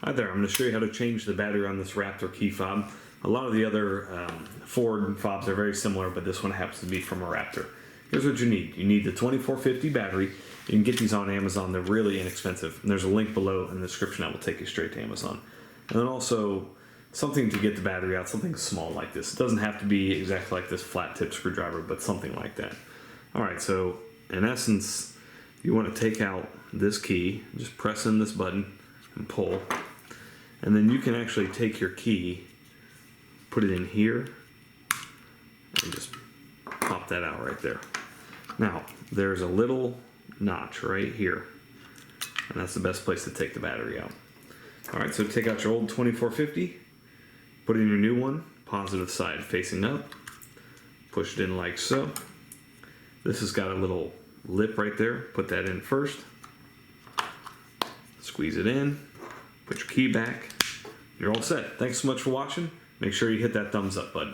Hi there, I'm going to show you how to change the battery on this Raptor key fob. A lot of the other Ford fobs are very similar, but this one happens to be from a Raptor. Here's what you need. You need the 2450 battery. You can get these on Amazon. They're really inexpensive. And there's a link below in the description that will take you straight to Amazon. And then also something to get the battery out, something small like this. It doesn't have to be exactly like this flat tip screwdriver, but something like that. Alright, so in essence, you want to take out this key, just press in this button and pull. And then you can actually take your key, put it in here, and just pop that out right there. Now, there's a little notch right here, and that's the best place to take the battery out. Alright, so take out your old 2450, put in your new one, positive side facing up, push it in like so. This has got a little lip right there, put that in first, squeeze it in, put your key back, you're all set. Thanks so much for watching. Make sure you hit that thumbs up button.